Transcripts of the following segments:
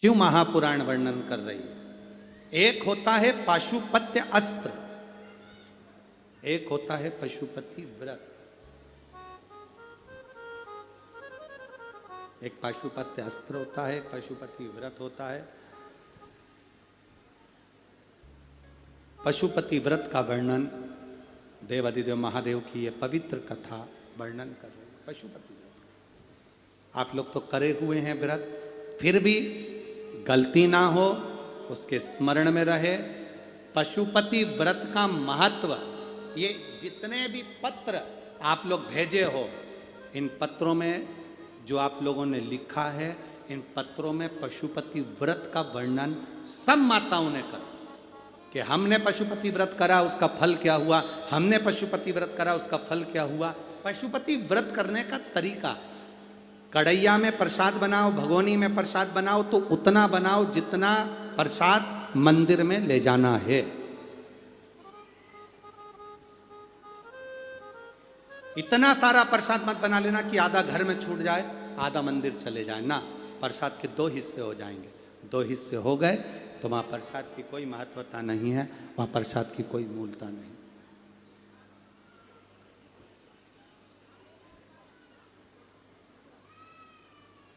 शिव महापुराण वर्णन कर रही है। एक होता है पाशुपत्य अस्त्र, एक होता है पशुपति व्रत। एक पाशुपत्य अस्त्र होता है, पशुपति व्रत होता है। पशुपति व्रत का वर्णन देवादिदेव महादेव की ये पवित्र कथा वर्णन कर रहे हैं। पशुपति व्रत आप लोग तो करे हुए हैं व्रत, फिर भी गलती ना हो, उसके स्मरण में रहे। पशुपति व्रत का महत्व, ये जितने भी पत्र आप लोग भेजे हो, इन पत्रों में जो आप लोगों ने लिखा है, इन पत्रों में पशुपति व्रत का वर्णन सब माताओं ने करा कि हमने पशुपति व्रत करा उसका फल क्या हुआ, हमने पशुपति व्रत करा उसका फल क्या हुआ। पशुपति व्रत करने का तरीका, कढ़ैया में प्रसाद बनाओ, भगोनी में प्रसाद बनाओ तो उतना बनाओ जितना प्रसाद मंदिर में ले जाना है। इतना सारा प्रसाद मत बना लेना कि आधा घर में छूट जाए, आधा मंदिर चले जाए ना। प्रसाद के 2 हिस्से हो जाएंगे, 2 हिस्से हो गए तो वहां प्रसाद की कोई महत्वता नहीं है, वहां प्रसाद की कोई मूलता नहीं।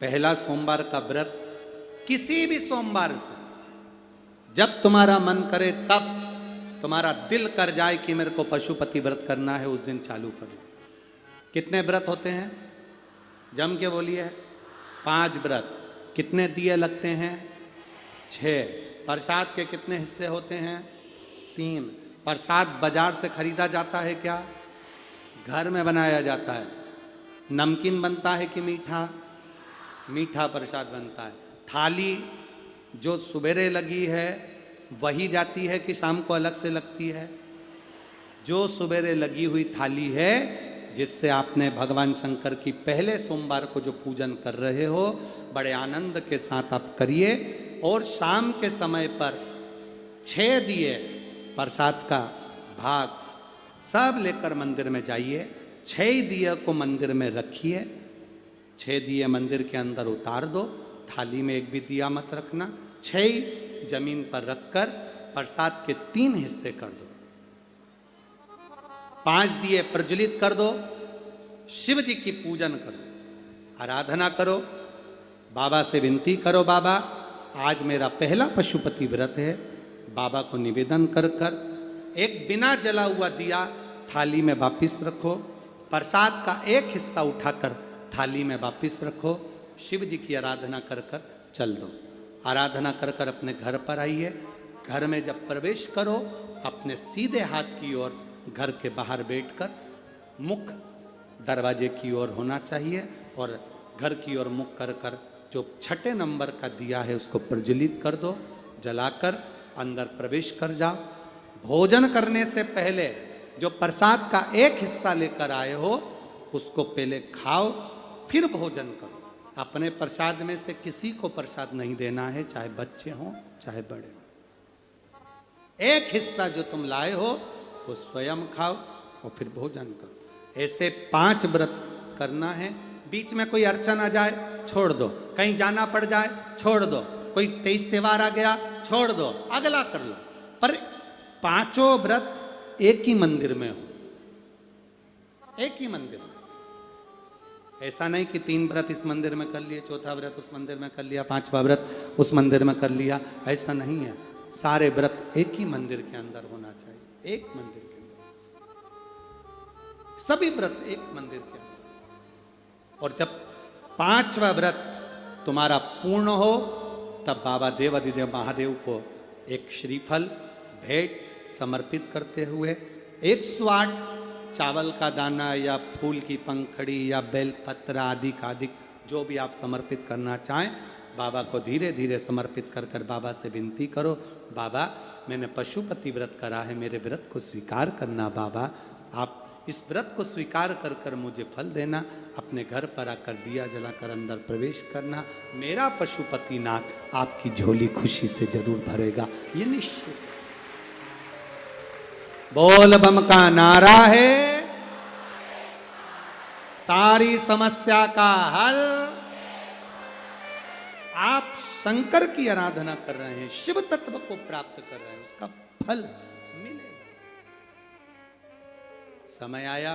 पहला सोमवार का व्रत किसी भी सोमवार से जब तुम्हारा मन करे, तब तुम्हारा दिल कर जाए कि मेरे को पशुपति व्रत करना है, उस दिन चालू करो। कितने व्रत होते हैं? जम के बोलिए। 5 व्रत। कितने दिए लगते हैं? 6। प्रसाद के कितने हिस्से होते हैं? 3। प्रसाद बाजार से खरीदा जाता है क्या? घर में बनाया जाता है। नमकीन बनता है कि मीठा? मीठा प्रसाद बनता है। थाली जो सुबेरे लगी है वही जाती है कि शाम को अलग से लगती है? जो सुबेरे लगी हुई थाली है, जिससे आपने भगवान शंकर की पहले सोमवार को जो पूजन कर रहे हो, बड़े आनंद के साथ आप करिए। और शाम के समय पर 6 दिए प्रसाद का भाग सब लेकर मंदिर में जाइए। 6 दिए को मंदिर में रखिए। 6 दिए मंदिर के अंदर उतार दो, थाली में एक भी दिया मत रखना। 6 जमीन पर रखकर प्रसाद के 3 हिस्से कर दो। 5 दिए प्रज्वलित कर दो। शिव जी की पूजन करो, आराधना करो, बाबा से विनती करो, बाबा आज मेरा पहला पशुपति व्रत है। बाबा को निवेदन कर कर एक बिना जला हुआ दिया थाली में वापिस रखो। प्रसाद का एक हिस्सा उठाकर थाली में वापिस रखो। शिव जी की आराधना कर कर चल दो। आराधना कर कर अपने घर पर आइए। घर में जब प्रवेश करो, अपने सीधे हाथ की ओर घर के बाहर बैठकर मुख दरवाजे की ओर होना चाहिए और घर की ओर मुख कर कर जो 6 नंबर का दिया है उसको प्रज्वलित कर दो। जलाकर अंदर प्रवेश कर जाओ। भोजन करने से पहले जो प्रसाद का एक हिस्सा लेकर आए हो उसको पहले खाओ, फिर भोजन करो। अपने प्रसाद में से किसी को प्रसाद नहीं देना है, चाहे बच्चे हों चाहे बड़े हों। एक हिस्सा जो तुम लाए हो वो स्वयं खाओ और फिर भोजन करो। ऐसे 5 व्रत करना है। बीच में कोई अड़चन आ जाए छोड़ दो, कहीं जाना पड़ जाए छोड़ दो, कोई 23 त्योहार आ गया छोड़ दो, अगला कर लो। पर 5 व्रत एक ही मंदिर में हो, एक ही मंदिर में। ऐसा नहीं कि 3 व्रत इस मंदिर में कर लिए, 4था व्रत उस मंदिर में कर लिया, 5वां व्रत उस मंदिर में कर लिया। ऐसा नहीं है। सारे व्रत एक ही मंदिर के अंदर होना चाहिए, एक मंदिर के अंदर। सभी व्रत एक मंदिर के अंदर। और जब 5वां व्रत तुम्हारा पूर्ण हो, तब बाबा देवादिदेव महादेव को एक श्रीफल भेंट समर्पित करते हुए 108 चावल का दाना या फूल की पंखड़ी या बेलपत्र आदि जो भी आप समर्पित करना चाहें, बाबा को धीरे धीरे समर्पित कर कर बाबा से विनती करो, बाबा मैंने पशुपति व्रत करा है, मेरे व्रत को स्वीकार करना। बाबा आप इस व्रत को स्वीकार कर कर मुझे फल देना। अपने घर पर आकर दिया जलाकर अंदर प्रवेश करना। मेरा पशुपति नाथ आपकी झोली खुशी से जरूर भरेगा, ये निश्चित। बोल बम का नारा है, सारी समस्या का हल आप शंकर की आराधना कर रहे हैं, शिव तत्व को प्राप्त कर रहे हैं, उसका फल मिलेगा। समय आया